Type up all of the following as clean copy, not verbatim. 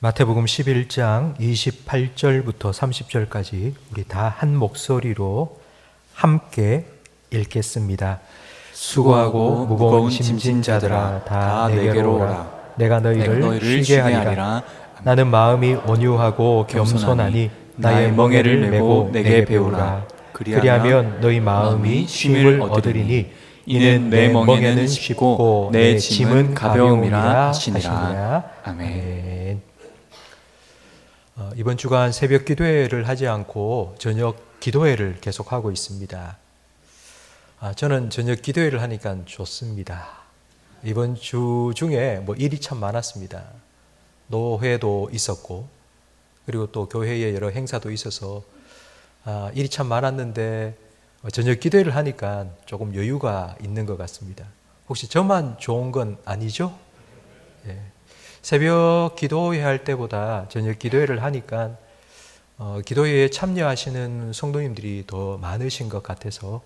마태복음 11장 28절부터 30절까지 우리 다 한 목소리로 함께 읽겠습니다. 수고하고 무거운 짐진 자들아 다 내게로 오라. 내가 너희를 쉬게 하리라. 나는 마음이 온유하고 겸손하니 나의 멍에를 메고 내게 배우라. 그리하면 너희 마음이 쉼을 얻으리니 이는 내 멍에는 쉽고 내 짐은 가벼움이라 하시니라. 아멘. 이번 주간 새벽 기도회를 하지 않고 저녁 기도회를 계속하고 있습니다. 저는 저녁 기도회를 하니까 좋습니다. 이번 주 중에 일이 참 많았습니다. 노회도 있었고 그리고 또 교회에 여러 행사도 있어서 일이 참 많았는데 저녁 기도회를 하니까 조금 여유가 있는 것 같습니다. 혹시 저만 좋은 건 아니죠? 예. 새벽 기도회 할 때보다 저녁 기도회를 하니까 기도회에 참여하시는 성도님들이 더 많으신 것 같아서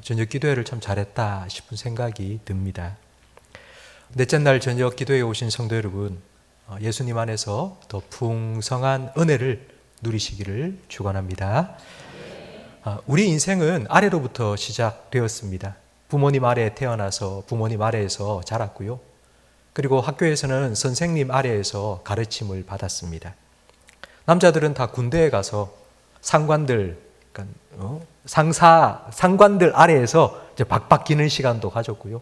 저녁 기도회를 참 잘했다 싶은 생각이 듭니다. 넷째 날 저녁 기도회에 오신 성도 여러분, 예수님 안에서 더 풍성한 은혜를 누리시기를 축원합니다. 우리 인생은 아래로부터 시작되었습니다. 부모님 아래에 태어나서 부모님 아래에서 자랐고요. 그리고 학교에서는 선생님 아래에서 가르침을 받았습니다. 남자들은 다 군대에 가서 상관들, 상관들 아래에서 이제 박박 기는 시간도 가졌고요.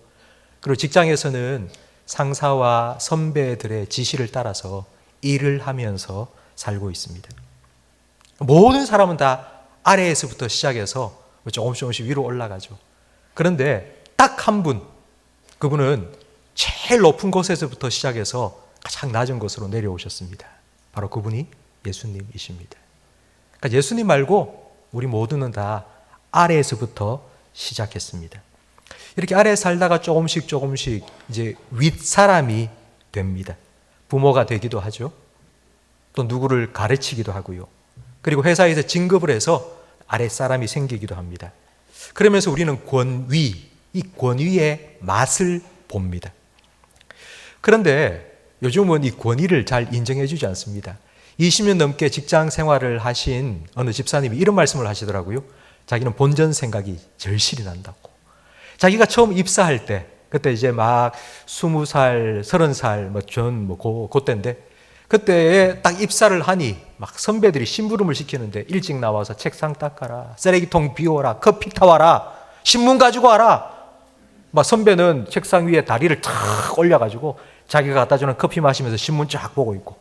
그리고 직장에서는 상사와 선배들의 지시를 따라서 일을 하면서 살고 있습니다. 모든 사람은 다 아래에서부터 시작해서 조금씩 위로 올라가죠. 그런데 딱 한 분, 그분은 제일 높은 곳에서부터 시작해서 가장 낮은 곳으로 내려오셨습니다. 바로 그분이 예수님이십니다. 그러니까 예수님 말고 우리 모두는 다 아래에서부터 시작했습니다. 이렇게 아래에 살다가 조금씩 이제 윗사람이 됩니다. 부모가 되기도 하죠. 또 누구를 가르치기도 하고요. 그리고 회사에서 진급을 해서 아랫사람이 생기기도 합니다. 그러면서 우리는 권위, 이 권위의 맛을 봅니다. 그런데 요즘은 이 권위를 잘 인정해 주지 않습니다. 20년 넘게 직장 생활을 하신 어느 집사님이 이런 말씀을 하시더라고요. 자기는 본전 생각이 절실히 난다고. 자기가 처음 입사할 때, 그때 이제 막 20살, 30살, 그때인데, 그때에 딱 입사를 하니 막 선배들이 심부름을 시키는데 일찍 나와서 책상 닦아라, 쓰레기통 비워라, 커피 타와라, 신문 가지고 와라. 막 선배는 책상 위에 다리를 탁 올려가지고 자기가 갖다 주는 커피 마시면서 신문 쫙 보고 있고,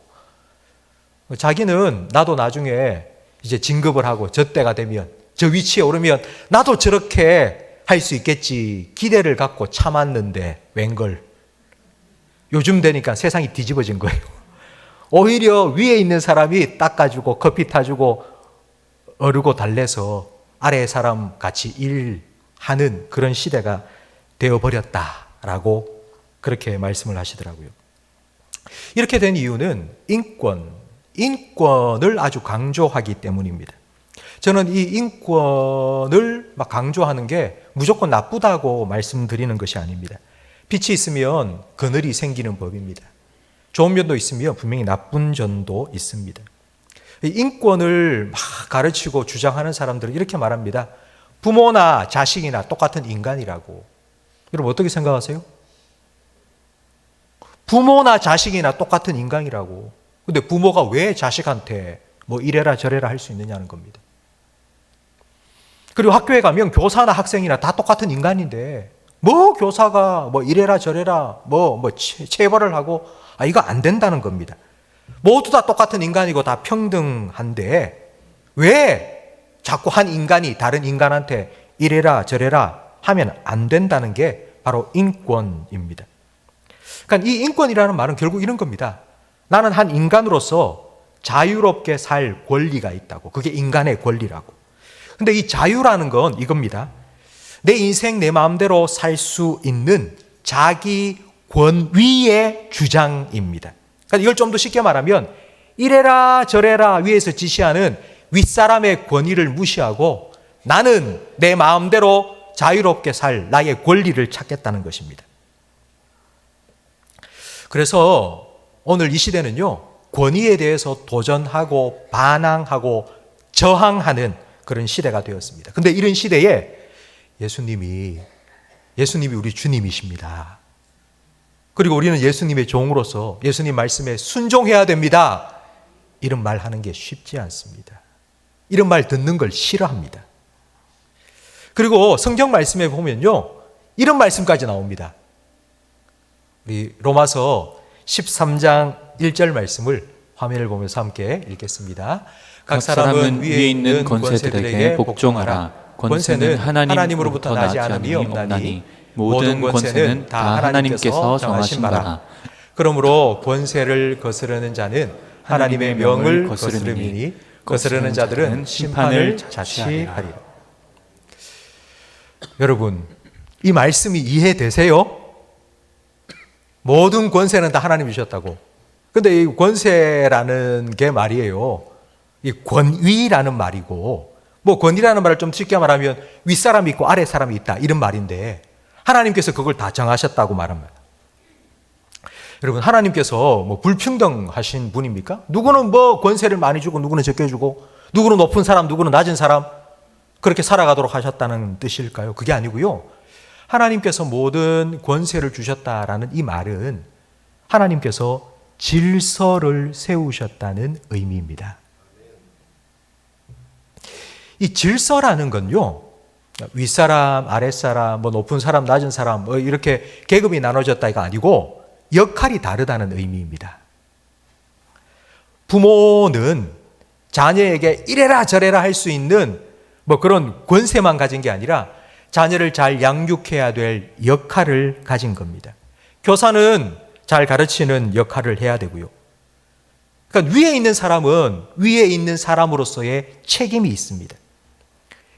자기는 나도 나중에 이제 진급을 하고 저 때가 되면 저 위치에 오르면 나도 저렇게 할 수 있겠지 기대를 갖고 참았는데 웬걸 요즘 되니까 세상이 뒤집어진 거예요. 오히려 위에 있는 사람이 닦아주고 커피 타주고 어르고 달래서 아래 사람 같이 일하는 그런 시대가 되어버렸다라고 그렇게 말씀을 하시더라고요. 이렇게 된 이유는 인권을 아주 강조하기 때문입니다. 저는 이 인권을 막 강조하는 게 무조건 나쁘다고 말씀드리는 것이 아닙니다. 빛이 있으면 그늘이 생기는 법입니다. 좋은 면도 있으면 분명히 나쁜 점도 있습니다. 인권을 막 가르치고 주장하는 사람들은 이렇게 말합니다. 부모나 자식이나 똑같은 인간이라고. 여러분 어떻게 생각하세요? 부모나 자식이나 똑같은 인간이라고. 근데 부모가 왜 자식한테 이래라 저래라 할 수 있느냐는 겁니다. 그리고 학교에 가면 교사나 학생이나 다 똑같은 인간인데 교사가 이래라 저래라 체벌을 하고 이거 안 된다는 겁니다. 모두 다 똑같은 인간이고 다 평등한데 왜 자꾸 한 인간이 다른 인간한테 이래라 저래라 하면 안 된다는 게 바로 인권입니다. 그러니까 이 인권이라는 말은 결국 이런 겁니다. 나는 한 인간으로서 자유롭게 살 권리가 있다고. 그게 인간의 권리라고. 근데 이 자유라는 건 이겁니다. 내 인생 내 마음대로 살 수 있는 자기 권위의 주장입니다. 그러니까 이걸 좀 더 쉽게 말하면 이래라 저래라 위에서 지시하는 윗사람의 권위를 무시하고 나는 내 마음대로 자유롭게 살 나의 권리를 찾겠다는 것입니다. 그래서 오늘 이 시대는요, 권위에 대해서 도전하고 반항하고 저항하는 그런 시대가 되었습니다. 근데 이런 시대에 예수님이 우리 주님이십니다. 그리고 우리는 예수님의 종으로서 예수님 말씀에 순종해야 됩니다. 이런 말 하는 게 쉽지 않습니다. 이런 말 듣는 걸 싫어합니다. 그리고 성경 말씀에 보면요, 이런 말씀까지 나옵니다. 우리 로마서 13장 1절 말씀을 화면을 보면서 함께 읽겠습니다. 각 사람은 위에 있는 권세들에게 복종하라. 권세는 하나님으로부터 나지 않음이 없나니 모든 권세는 다 하나님께서 정하신 바라. 그러므로 권세를 거스르는 자는 하나님의 명을 거스름이니 거스르는 자들은 심판을 자취하리라. 여러분, 이 말씀이 이해되세요? 모든 권세는 다 하나님이 주셨다고. 근데 이 권세라는 게 말이에요, 이 권위라는 말이고, 뭐 권위라는 말을 좀 쉽게 말하면 윗사람이 있고 아랫사람이 있다, 이런 말인데 하나님께서 그걸 다 정하셨다고 말합니다. 여러분, 하나님께서 뭐 불평등하신 분입니까? 누구는 뭐 권세를 많이 주고 누구는 적게 주고, 누구는 높은 사람 누구는 낮은 사람, 그렇게 살아가도록 하셨다는 뜻일까요? 그게 아니고요, 하나님께서 모든 권세를 주셨다라는 이 말은 하나님께서 질서를 세우셨다는 의미입니다. 이 질서라는 건요, 윗사람, 아랫사람, 뭐 높은 사람, 낮은 사람, 뭐 이렇게 계급이 나눠졌다가 아니고 역할이 다르다는 의미입니다. 부모는 자녀에게 이래라 저래라 할 수 있는 뭐 그런 권세만 가진 게 아니라 자녀를 잘 양육해야 될 역할을 가진 겁니다. 교사는 잘 가르치는 역할을 해야 되고요. 그러니까 위에 있는 사람은 위에 있는 사람으로서의 책임이 있습니다.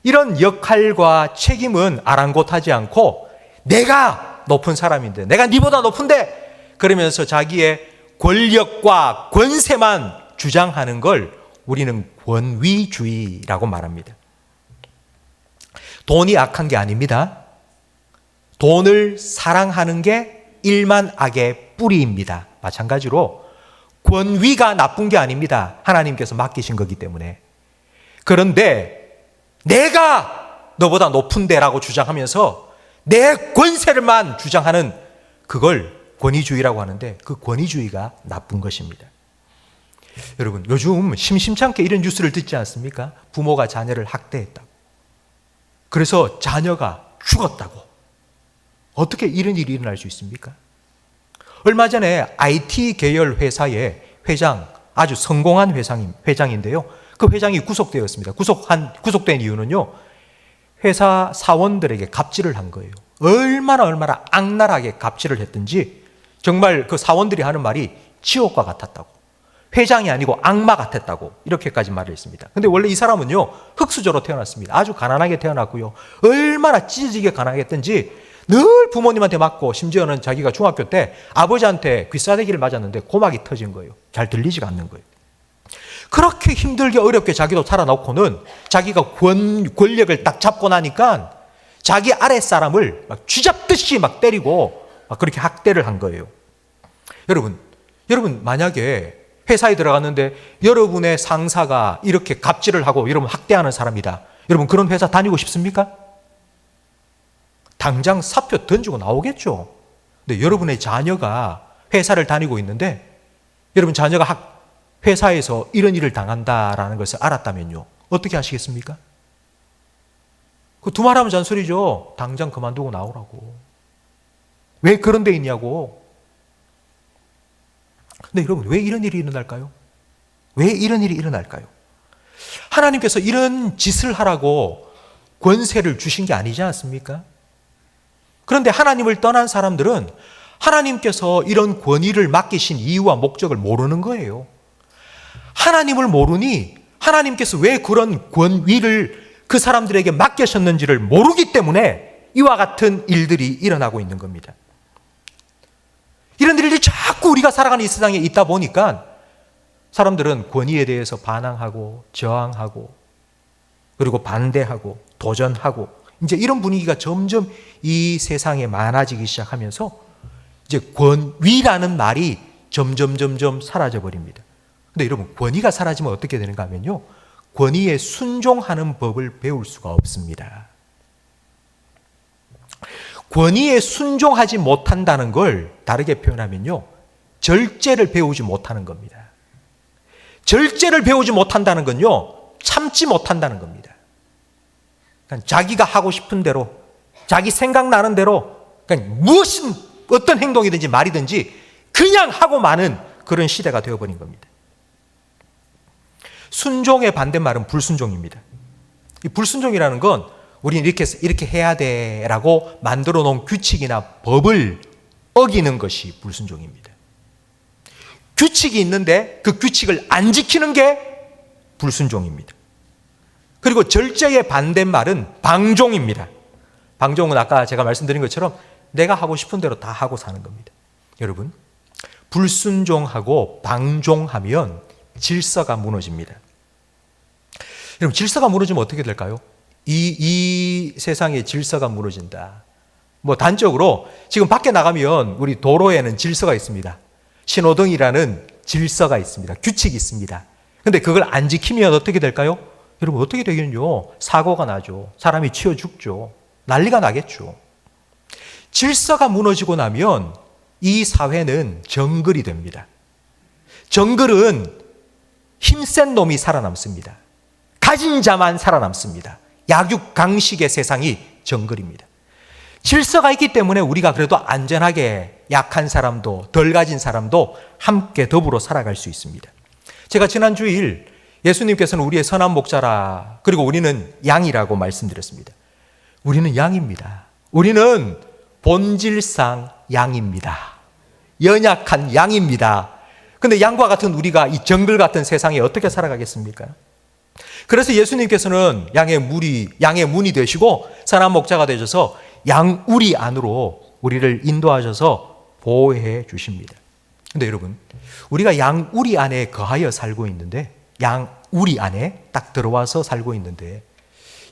이런 역할과 책임은 아랑곳하지 않고 내가 높은 사람인데, 내가 니보다 높은데, 그러면서 자기의 권력과 권세만 주장하는 걸 우리는 권위주의라고 말합니다. 돈이 악한 게 아닙니다. 돈을 사랑하는 게 일만 악의 뿌리입니다. 마찬가지로 권위가 나쁜 게 아닙니다. 하나님께서 맡기신 거기 때문에. 그런데 내가 너보다 높은데 라고 주장하면서 내 권세를만 주장하는 그걸 권위주의라고 하는데, 그 권위주의가 나쁜 것입니다. 여러분, 요즘 심심찮게 이런 뉴스를 듣지 않습니까? 부모가 자녀를 학대했다고, 그래서 자녀가 죽었다고. 어떻게 이런 일이 일어날 수 있습니까? 얼마 전에 IT 계열 회사의 회장, 아주 성공한 회장인데요, 그 회장이 구속되었습니다. 구속된 이유는요, 회사 사원들에게 갑질을 한 거예요. 얼마나 악랄하게 갑질을 했든지 정말 그 사원들이 하는 말이 지옥과 같았다고, 회장이 아니고 악마 같았다고, 이렇게까지 말을 했습니다. 근데 원래 이 사람은요, 흙수저로 태어났습니다. 아주 가난하게 태어났고요, 얼마나 찢어지게 가난했던지 늘 부모님한테 맞고, 심지어는 자기가 중학교 때 아버지한테 귀싸대기를 맞았는데 고막이 터진 거예요. 잘 들리지가 않는 거예요. 그렇게 힘들게 어렵게 자기도 살아놓고는 자기가 권력을 딱 잡고 나니까 자기 아랫사람을 막 쥐잡듯이 막 때리고 막 그렇게 학대를 한 거예요. 여러분 만약에 회사에 들어갔는데 여러분의 상사가 이렇게 갑질을 하고 여러분 학대하는 사람이다, 여러분 그런 회사 다니고 싶습니까? 당장 사표 던지고 나오겠죠. 근데 여러분의 자녀가 회사를 다니고 있는데 여러분 자녀가 회사에서 이런 일을 당한다라는 것을 알았다면요, 어떻게 하시겠습니까? 그 두말하면 잔소리죠. 당장 그만두고 나오라고. 왜 그런 데 있냐고. 근데 여러분, 왜 이런 일이 일어날까요? 왜 이런 일이 일어날까요? 하나님께서 이런 짓을 하라고 권세를 주신 게 아니지 않습니까? 그런데 하나님을 떠난 사람들은 하나님께서 이런 권위를 맡기신 이유와 목적을 모르는 거예요. 하나님을 모르니 하나님께서 왜 그런 권위를 그 사람들에게 맡기셨는지를 모르기 때문에 이와 같은 일들이 일어나고 있는 겁니다. 이런 일들이 자꾸 우리가 살아가는 이 세상에 있다 보니까 사람들은 권위에 대해서 반항하고 저항하고 그리고 반대하고 도전하고, 이제 이런 분위기가 점점 이 세상에 많아지기 시작하면서 이제 권위라는 말이 점점 사라져 버립니다. 근데 여러분, 권위가 사라지면 어떻게 되는가 하면요, 권위에 순종하는 법을 배울 수가 없습니다. 권위에 순종하지 못한다는 걸 다르게 표현하면요, 절제를 배우지 못하는 겁니다. 절제를 배우지 못한다는 건요, 참지 못한다는 겁니다. 그러니까 자기가 하고 싶은 대로, 자기 생각나는 대로, 그러니까 무엇인 어떤 행동이든지 말이든지 그냥 하고 마는 그런 시대가 되어버린 겁니다. 순종의 반대말은 불순종입니다. 이 불순종이라는 건 우리는 이렇게 해야 돼라고 만들어 놓은 규칙이나 법을 어기는 것이 불순종입니다. 규칙이 있는데 그 규칙을 안 지키는 게 불순종입니다. 그리고 절제의 반대말은 방종입니다. 방종은 아까 제가 말씀드린 것처럼 내가 하고 싶은 대로 다 하고 사는 겁니다. 여러분, 불순종하고 방종하면 질서가 무너집니다. 여러분, 질서가 무너지면 어떻게 될까요? 이 세상의 질서가 무너진다. 뭐 단적으로 지금 밖에 나가면 우리 도로에는 질서가 있습니다. 신호등이라는 질서가 있습니다. 규칙이 있습니다. 근데 그걸 안 지키면 어떻게 될까요? 여러분, 어떻게 되겠는요? 사고가 나죠. 사람이 치여 죽죠. 난리가 나겠죠. 질서가 무너지고 나면 이 사회는 정글이 됩니다. 정글은 힘센 놈이 살아남습니다. 가진 자만 살아남습니다. 약육강식의 세상이 정글입니다. 질서가 있기 때문에 우리가 그래도 안전하게 약한 사람도 덜 가진 사람도 함께 더불어 살아갈 수 있습니다. 제가 지난 주일 예수님께서는 우리의 선한 목자라, 그리고 우리는 양이라고 말씀드렸습니다. 우리는 양입니다. 우리는 본질상 양입니다. 연약한 양입니다. 근데 양과 같은 우리가 이 정글 같은 세상에 어떻게 살아가겠습니까? 그래서 예수님께서는 양의 문이 되시고 선한 목자가 되셔서 양우리 안으로 우리를 인도하셔서 보호해 주십니다. 근데 여러분, 우리가 양우리 안에 거하여 살고 있는데, 양우리 안에 딱 들어와서 살고 있는데,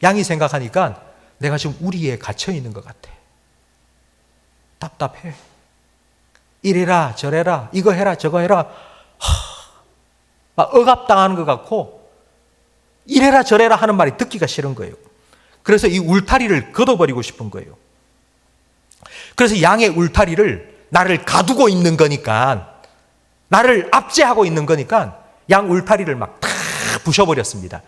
양이 생각하니까 내가 지금 우리에 갇혀 있는 것 같아. 답답해. 이래라 저래라 이거 해라 저거 해라, 막 억압당하는 것 같고 이래라 저래라 하는 말이 듣기가 싫은 거예요. 그래서 이 울타리를 걷어버리고 싶은 거예요. 그래서 양의 울타리를 나를 가두고 있는 거니까, 나를 압제하고 있는 거니까 양 울타리를 막 다 부셔버렸습니다.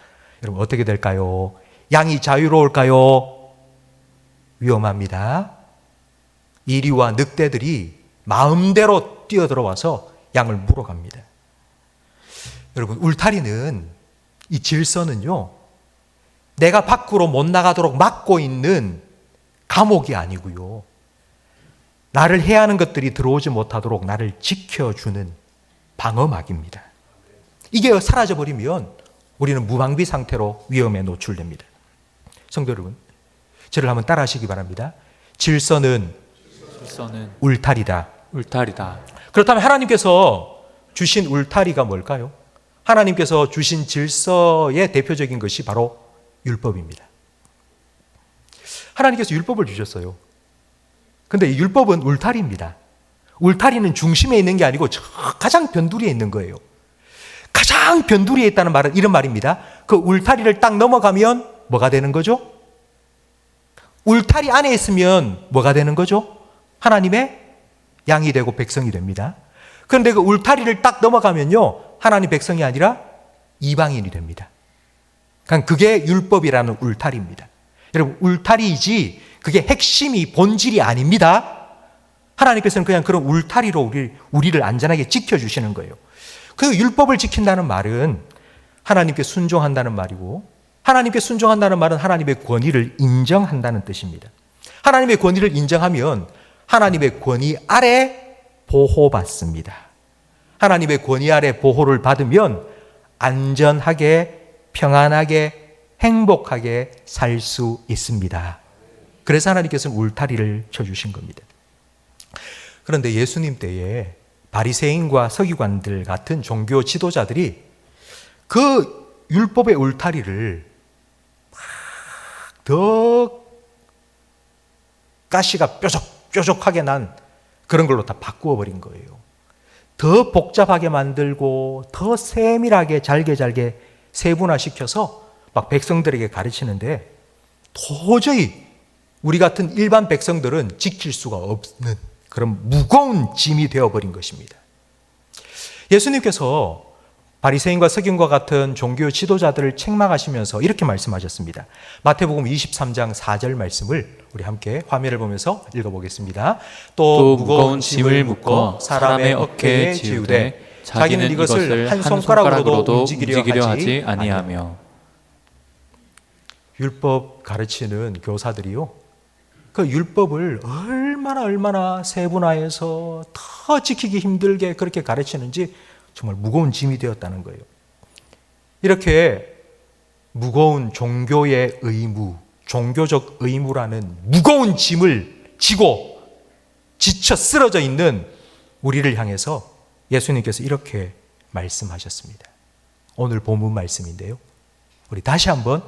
여러분, 어떻게 될까요? 양이 자유로울까요? 위험합니다. 이리와 늑대들이 마음대로 뛰어들어와서 양을 물어갑니다. 여러분, 울타리는, 이 질서는요, 내가 밖으로 못 나가도록 막고 있는 감옥이 아니고요, 나를 해하는 것들이 들어오지 못하도록 나를 지켜주는 방어막입니다. 이게 사라져버리면 우리는 무방비 상태로 위험에 노출됩니다. 성도 여러분, 저를 한번 따라 하시기 바랍니다. 질서는 울타리다. 그렇다면 하나님께서 주신 울타리가 뭘까요? 하나님께서 주신 질서의 대표적인 것이 바로 율법입니다. 하나님께서 율법을 주셨어요. 근데 이 율법은 울타리입니다. 울타리는 중심에 있는 게 아니고 저 가장 변두리에 있는 거예요. 가장 변두리에 있다는 말은 이런 말입니다. 그 울타리를 딱 넘어가면 뭐가 되는 거죠? 울타리 안에 있으면 뭐가 되는 거죠? 하나님의 양이 되고 백성이 됩니다. 그런데 그 울타리를 딱 넘어가면요, 하나님 백성이 아니라 이방인이 됩니다. 그러니까 그게 율법이라는 울타리입니다. 여러분, 울타리이지 그게 핵심이 본질이 아닙니다. 하나님께서는 그냥 그런 울타리로 우리를 안전하게 지켜주시는 거예요. 그 율법을 지킨다는 말은 하나님께 순종한다는 말이고, 하나님께 순종한다는 말은 하나님의 권위를 인정한다는 뜻입니다. 하나님의 권위를 인정하면 하나님의 권위 아래 보호받습니다. 하나님의 권위 아래 보호를 받으면 안전하게, 평안하게, 행복하게 살 수 있습니다. 그래서 하나님께서는 울타리를 쳐주신 겁니다. 그런데 예수님 때에 바리새인과 서기관들 같은 종교 지도자들이 그 율법의 울타리를 더 가시가 뾰족뾰족하게 난 그런 걸로 다 바꾸어 버린 거예요. 더 복잡하게 만들고 더 세밀하게 잘게 세분화시켜서 막 백성들에게 가르치는데 도저히 우리 같은 일반 백성들은 지킬 수가 없는 그런 무거운 짐이 되어버린 것입니다. 예수님께서 바리새인과 서기관과 같은 종교 지도자들을 책망하시면서 이렇게 말씀하셨습니다. 마태복음 23장 4절 말씀을 우리 함께 화면을 보면서 읽어보겠습니다. 또 무거운 짐을 묶어 사람의 어깨에 지우되 자기는 이것을 한 손가락으로도 움직이려 하지 아니하며. 율법 가르치는 교사들이요, 그 율법을 얼마나 세분화해서 더 지키기 힘들게 그렇게 가르치는지 정말 무거운 짐이 되었다는 거예요. 이렇게 무거운 종교의 의무, 종교적 의무라는 무거운 짐을 지고 지쳐 쓰러져 있는 우리를 향해서 예수님께서 이렇게 말씀하셨습니다. 오늘 본문 말씀인데요, 우리 다시 한번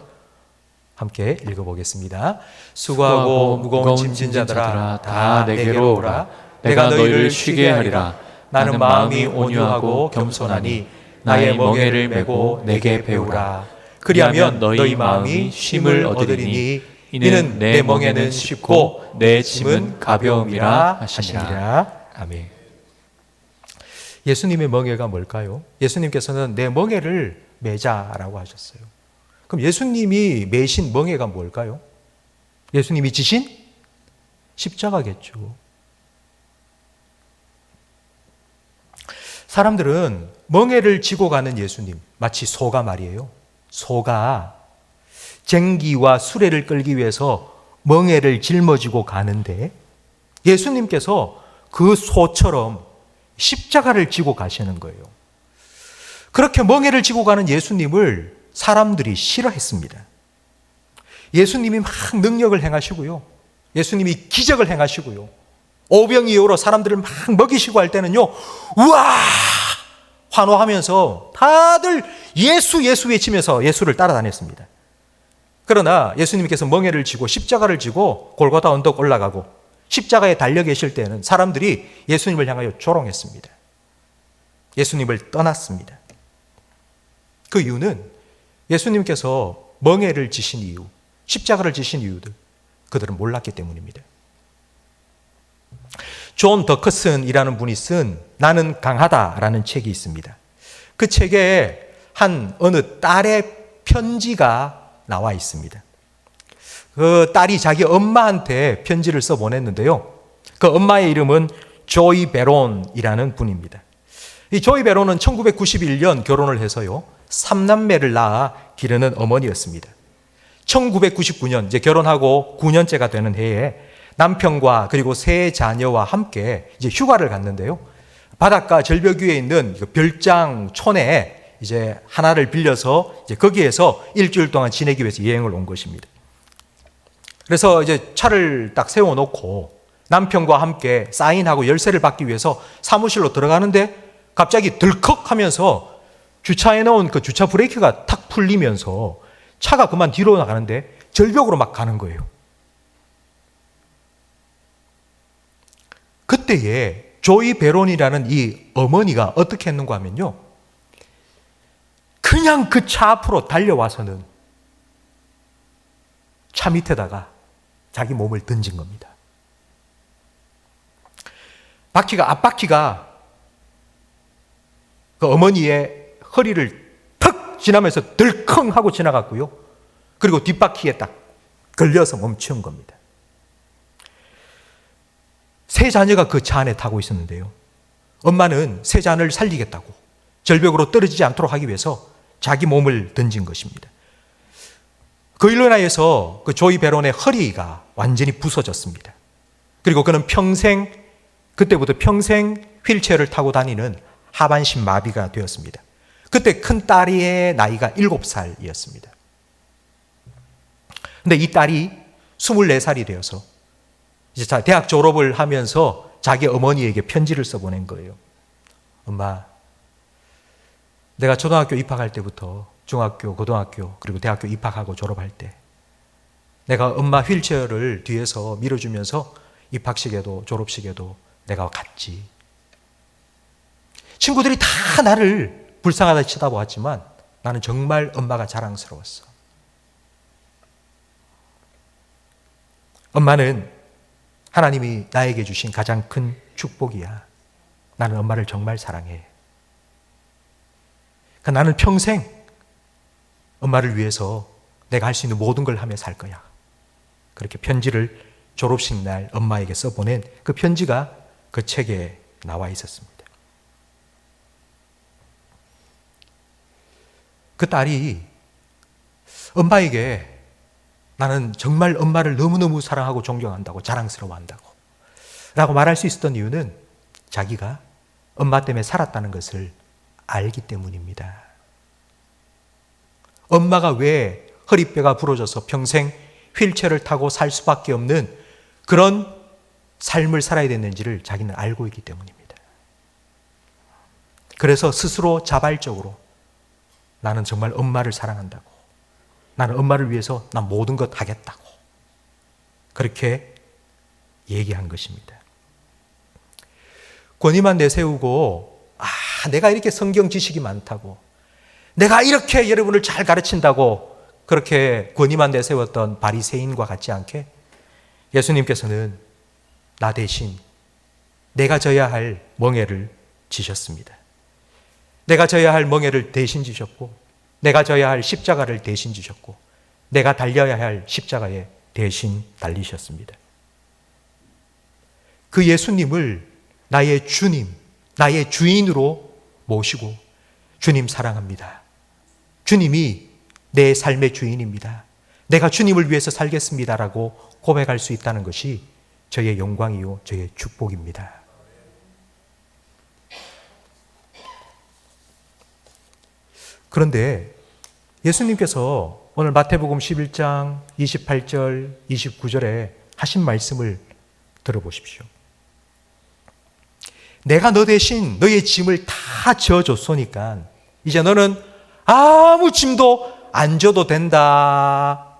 함께 읽어보겠습니다. 수고하고 무거운 짐진 자들아 다 내게로 오라. 내가 너희를 쉬게 하리라. 나는 마음이 온유하고 겸손하니 나의 멍에를 메고 내게 배우라. 그리하면 너희 마음이 쉼을 얻으리니 이는 내 멍에는 쉽고 내 짐은 가벼움이라 하시니라. 아멘. 예수님의 멍에가 뭘까요? 예수님께서는 내 멍에를 메자라고 하셨어요. 그럼 예수님이 메신 멍에가 뭘까요? 예수님이 지신 십자가겠죠. 사람들은 멍에를 지고 가는 예수님, 마치 소가 말이에요. 소가 쟁기와 수레를 끌기 위해서 멍에를 짊어지고 가는데 예수님께서 그 소처럼 십자가를 지고 가시는 거예요. 그렇게 멍에를 지고 가는 예수님을 사람들이 싫어했습니다. 예수님이 막 능력을 행하시고요, 예수님이 기적을 행하시고요, 오병이어로 사람들을 막 먹이시고 할 때는요, 우와! 환호하면서 다들 예수 외치면서 예수를 따라다녔습니다. 그러나 예수님께서 멍에를 지고 십자가를 지고 골고다 언덕 올라가고 십자가에 달려 계실 때는 사람들이 예수님을 향하여 조롱했습니다. 예수님을 떠났습니다. 그 이유는 예수님께서 멍에를 지신 이유, 십자가를 지신 이유들 그들은 몰랐기 때문입니다. 존 더커슨이라는 분이 쓴 나는 강하다라는 책이 있습니다. 그 책에 한 어느 딸의 편지가 나와 있습니다. 그 딸이 자기 엄마한테 편지를 써 보냈는데요, 그 엄마의 이름은 조이 베론이라는 분입니다. 이 조이 베론은 1991년 결혼을 해서요 3남매를 낳아 기르는 어머니였습니다. 1999년 이제 결혼하고 9년째가 되는 해에 남편과 그리고 세 자녀와 함께 이제 휴가를 갔는데요, 바닷가 절벽 위에 있는 별장촌에 이제 하나를 빌려서 이제 거기에서 일주일 동안 지내기 위해서 여행을 온 것입니다. 그래서 이제 차를 딱 세워놓고 남편과 함께 사인하고 열쇠를 받기 위해서 사무실로 들어가는데 갑자기 덜컥 하면서 주차해 놓은 그 주차 브레이크가 탁 풀리면서 차가 그만 뒤로 나가는데 절벽으로 막 가는 거예요. 그때에 조이 베론이라는 이 어머니가 어떻게 했는가 하면요, 그냥 그 차 앞으로 달려와서는 차 밑에다가 자기 몸을 던진 겁니다. 앞바퀴가 그 어머니의 허리를 턱 지나면서 덜컹 하고 지나갔고요, 그리고 뒷바퀴에 딱 걸려서 멈춘 겁니다. 세 자녀가 그 차 안에 타고 있었는데요, 엄마는 세 자녀를 살리겠다고 절벽으로 떨어지지 않도록 하기 위해서 자기 몸을 던진 것입니다. 그 일로 인하여서 그 조이 베론의 허리가 완전히 부서졌습니다. 그리고 그는 그때부터 평생 휠체어를 타고 다니는 하반신 마비가 되었습니다. 그때 큰 딸의 나이가 7살이었습니다. 근데 이 딸이 24살이 되어서 이제 대학 졸업을 하면서 자기 어머니에게 편지를 써보낸 거예요. 엄마, 내가 초등학교 입학할 때부터 중학교, 고등학교, 그리고 대학교 입학하고 졸업할 때 내가 엄마 휠체어를 뒤에서 밀어주면서 입학식에도 졸업식에도 내가 갔지. 친구들이 다 나를 불쌍하다 쳐다보았지만 나는 정말 엄마가 자랑스러웠어. 엄마는 하나님이 나에게 주신 가장 큰 축복이야. 나는 엄마를 정말 사랑해. 그러니까 나는 평생 엄마를 위해서 내가 할 수 있는 모든 걸 하며 살 거야. 그렇게 편지를 졸업식 날 엄마에게 써보낸 그 편지가 그 책에 나와 있었습니다. 그 딸이 엄마에게 나는 정말 엄마를 너무너무 사랑하고 존경한다고 자랑스러워한다고 라고 말할 수 있었던 이유는 자기가 엄마 때문에 살았다는 것을 알기 때문입니다. 엄마가 왜 허리뼈가 부러져서 평생 휠체어를 타고 살 수밖에 없는 그런 삶을 살아야 됐는지를 자기는 알고 있기 때문입니다. 그래서 스스로 자발적으로 나는 정말 엄마를 사랑한다고, 나는 엄마를 위해서 난 모든 것 하겠다고 그렇게 얘기한 것입니다. 권위만 내세우고 내가 이렇게 성경 지식이 많다고, 내가 이렇게 여러분을 잘 가르친다고 그렇게 권위만 내세웠던 바리새인과 같지 않게 예수님께서는 나 대신 내가 져야 할 멍에를 지셨습니다. 내가 져야 할 멍에를 대신 지셨고, 내가 져야 할 십자가를 대신 지셨고, 내가 달려야 할 십자가에 대신 달리셨습니다. 그 예수님을 나의 주님, 나의 주인으로 모시고 주님 사랑합니다. 주님이 내 삶의 주인입니다. 내가 주님을 위해서 살겠습니다라고 고백할 수 있다는 것이 저의 영광이요, 저의 축복입니다. 그런데 예수님께서 오늘 마태복음 11장 28절, 29절에 하신 말씀을 들어보십시오. 내가 너 대신 너의 짐을 다 져줬으니까 이제 너는 아무 짐도 안 져도 된다.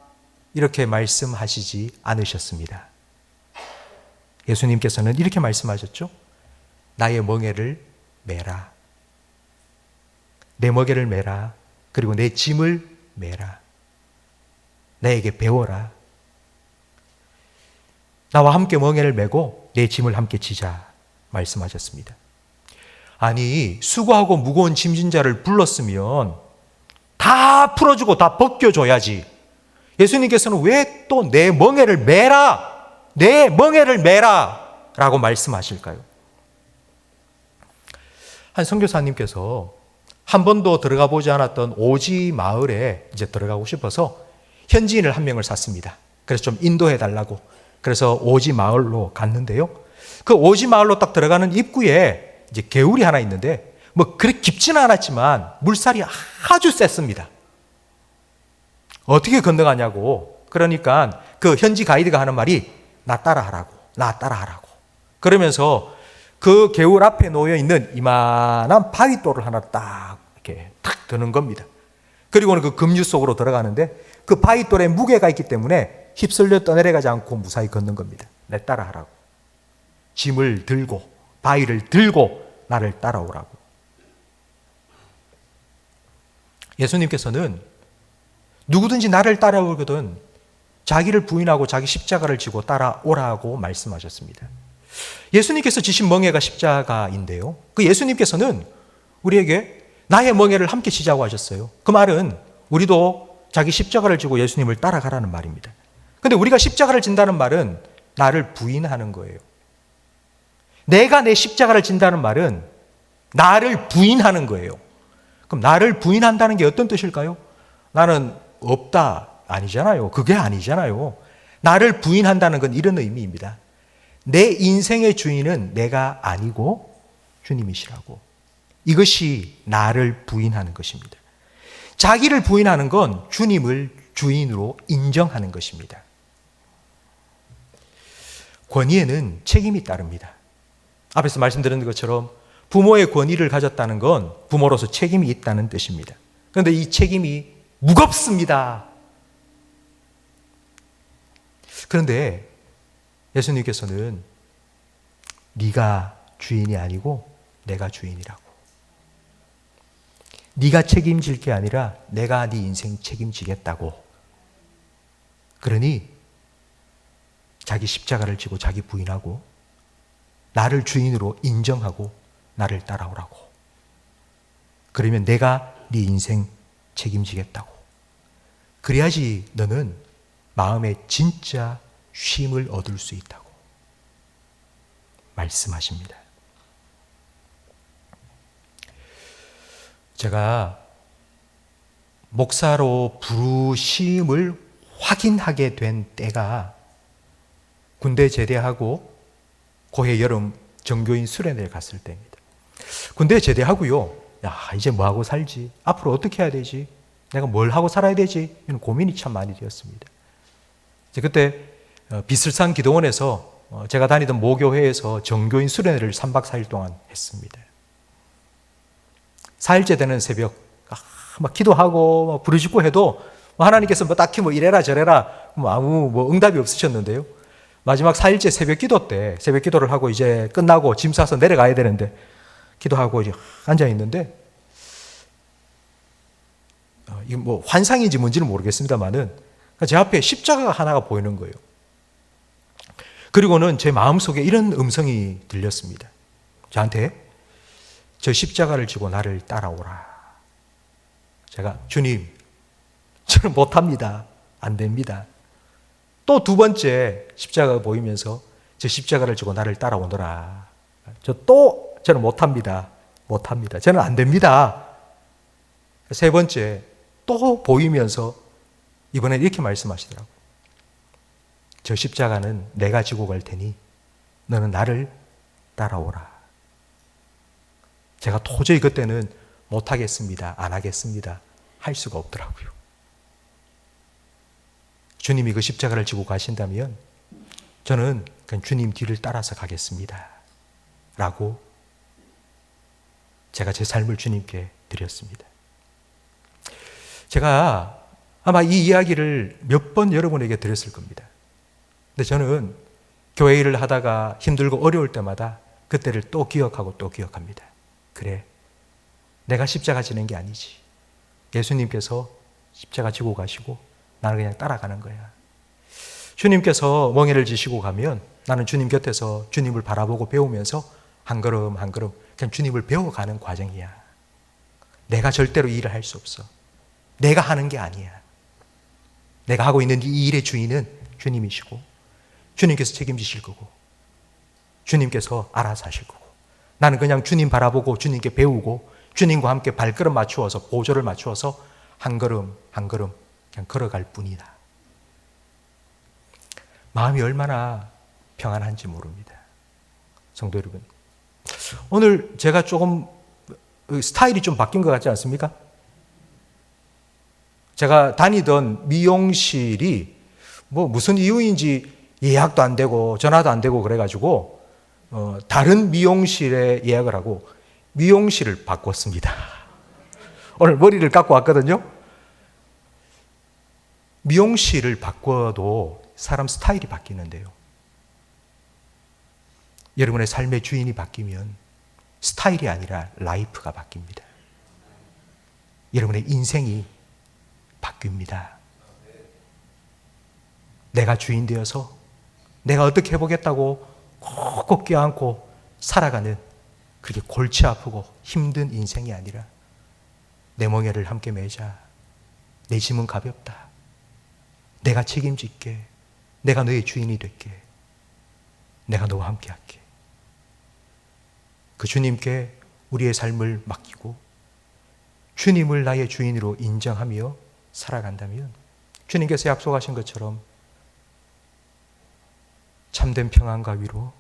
이렇게 말씀하시지 않으셨습니다. 예수님께서는 이렇게 말씀하셨죠. 나의 멍에를 메라. 내 멍에를 메라. 그리고 내 짐을 메라. 나에게 배워라. 나와 함께 멍에를 메고 내 짐을 함께 지자 말씀하셨습니다. 아니, 수고하고 무거운 짐진 자를 불렀으면 다 풀어주고 다 벗겨줘야지. 예수님께서는 왜 또 내 멍에를 메라, 내 멍에를 메라 라고 말씀하실까요? 한 선교사님께서 한 번도 들어가 보지 않았던 오지 마을에 이제 들어가고 싶어서 현지인을 한 명을 샀습니다. 그래서 좀 인도해 달라고. 그래서 오지 마을로 갔는데요. 그 오지 마을로 딱 들어가는 입구에 이제 개울이 하나 있는데 뭐 그렇게 깊지는 않았지만 물살이 아주 셌습니다. 어떻게 건너가냐고. 그러니까 그 현지 가이드가 하는 말이 나 따라하라고, 나 따라하라고. 그러면서 그 개울 앞에 놓여 있는 이만한 바위돌을 하나 딱 이렇게 탁 드는 겁니다. 그리고는 그 급류 속으로 들어가는데 그 바위돌에 무게가 있기 때문에 휩쓸려 떠내려가지 않고 무사히 걷는 겁니다. 내 따라하라고. 짐을 들고 바위를 들고 나를 따라오라고. 예수님께서는 누구든지 나를 따라오거든 자기를 부인하고 자기 십자가를 지고 따라오라고 말씀하셨습니다. 예수님께서 지신 멍에가 십자가인데요. 그 예수님께서는 우리에게 나의 멍에를 함께 지자고 하셨어요. 그 말은 우리도 자기 십자가를 지고 예수님을 따라가라는 말입니다. 그런데 우리가 십자가를 진다는 말은 나를 부인하는 거예요. 내가 내 십자가를 진다는 말은 나를 부인하는 거예요. 그럼 나를 부인한다는 게 어떤 뜻일까요? 나는 없다 아니잖아요. 그게 아니잖아요. 나를 부인한다는 건 이런 의미입니다. 내 인생의 주인은 내가 아니고 주님이시라고. 이것이 나를 부인하는 것입니다. 자기를 부인하는 건 주님을 주인으로 인정하는 것입니다. 권위에는 책임이 따릅니다. 앞에서 말씀드린 것처럼 부모의 권위를 가졌다는 건 부모로서 책임이 있다는 뜻입니다. 그런데 이 책임이 무겁습니다. 그런데 예수님께서는 네가 주인이 아니고 내가 주인이라고. 네가 책임질 게 아니라 내가 네 인생 책임지겠다고. 그러니 자기 십자가를 지고 자기 부인하고 나를 주인으로 인정하고 나를 따라오라고. 그러면 내가 네 인생 책임지겠다고. 그래야지 너는 마음에 진짜 쉼을 얻을 수 있다고 말씀하십니다. 제가 목사로 부르심을 확인하게 된 때가 군대 제대하고 고해 여름 정교인 수련회를 갔을 때입니다. 군대 제대하고요. 야, 이제 뭐하고 살지? 앞으로 어떻게 해야 되지? 내가 뭘 하고 살아야 되지? 이런 고민이 참 많이 되었습니다. 그때 비슬산 기도원에서 제가 다니던 모교회에서 정교인 수련회를 3박 4일 동안 했습니다. 4일째 되는 새벽 막 기도하고 막 부르짖고 해도 하나님께서 딱히 이래라 저래라 아무 응답이 없으셨는데요. 마지막 4일째 새벽 기도 때 새벽 기도를 하고 이제 끝나고 짐 싸서 내려가야 되는데 기도하고 이제 앉아 있는데 이게 환상인지 뭔지는 모르겠습니다만은 제 앞에 십자가가 하나가 보이는 거예요. 그리고는 제 마음속에 이런 음성이 들렸습니다. 저한테 저 십자가를 지고 나를 따라오라. 제가 주님, 저는 못합니다. 안 됩니다. 또 두 번째 십자가가 보이면서 저 십자가를 지고 나를 따라오너라. 저는 못합니다. 못합니다. 저는 안 됩니다. 세 번째 또 보이면서 이번엔 이렇게 말씀하시더라고요. 저 십자가는 내가 지고 갈 테니 너는 나를 따라오라. 제가 도저히 그때는 못하겠습니다. 안 하겠습니다. 할 수가 없더라고요. 주님이 그 십자가를 지고 가신다면 저는 그냥 주님 뒤를 따라서 가겠습니다. 라고 제가 제 삶을 주님께 드렸습니다. 제가 아마 이 이야기를 몇 번 여러분에게 드렸을 겁니다. 근데 저는 교회 일을 하다가 힘들고 어려울 때마다 그때를 또 기억하고 또 기억합니다. 그래, 내가 십자가 지는 게 아니지. 예수님께서 십자가 지고 가시고 나는 그냥 따라가는 거야. 주님께서 멍에를 지시고 가면 나는 주님 곁에서 주님을 바라보고 배우면서 한 걸음 한 걸음 그냥 주님을 배워가는 과정이야. 내가 절대로 이 일을 할 수 없어. 내가 하는 게 아니야. 내가 하고 있는 이 일의 주인은 주님이시고 주님께서 책임지실 거고 주님께서 알아서 하실 거고 나는 그냥 주님 바라보고 주님께 배우고 주님과 함께 발걸음 맞추어서 보조를 맞추어서 한 걸음 한 걸음 그냥 걸어갈 뿐이다. 마음이 얼마나 평안한지 모릅니다. 성도 여러분, 오늘 제가 조금 스타일이 좀 바뀐 것 같지 않습니까? 제가 다니던 미용실이 무슨 이유인지 예약도 안 되고 전화도 안 되고 그래가지고 다른 미용실에 예약을 하고 미용실을 바꿨습니다. 오늘 머리를 깎고 왔거든요. 미용실을 바꿔도 사람 스타일이 바뀌는데요. 여러분의 삶의 주인이 바뀌면 스타일이 아니라 라이프가 바뀝니다. 여러분의 인생이 바뀝니다. 내가 주인 되어서 내가 어떻게 해보겠다고 꼭 껴안고 살아가는 그렇게 골치 아프고 힘든 인생이 아니라 내 멍에를 함께 매자. 내 짐은 가볍다. 내가 책임질게. 내가 너의 주인이 될게. 내가 너와 함께 할게. 그 주님께 우리의 삶을 맡기고 주님을 나의 주인으로 인정하며 살아간다면 주님께서 약속하신 것처럼 참된 평안과 위로,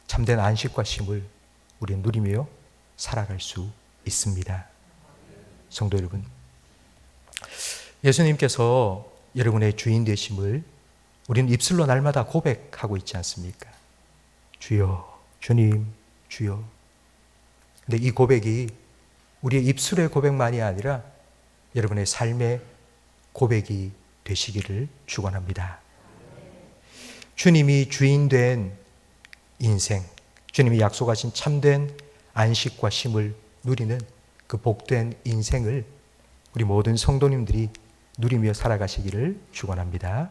참된 안식과 쉼을 우리는 누리며 살아갈 수 있습니다. 성도 여러분, 예수님께서 여러분의 주인 되심을 우리는 입술로 날마다 고백하고 있지 않습니까? 주여, 주님, 주여. 근데 이 고백이 우리의 입술의 고백만이 아니라 여러분의 삶의 고백이 되시기를 축원합니다. 주님이 주인 된 인생, 주님이 약속하신 참된 안식과 쉼을 누리는 그 복된 인생을 우리 모든 성도님들이 누리며 살아가시기를 축원합니다.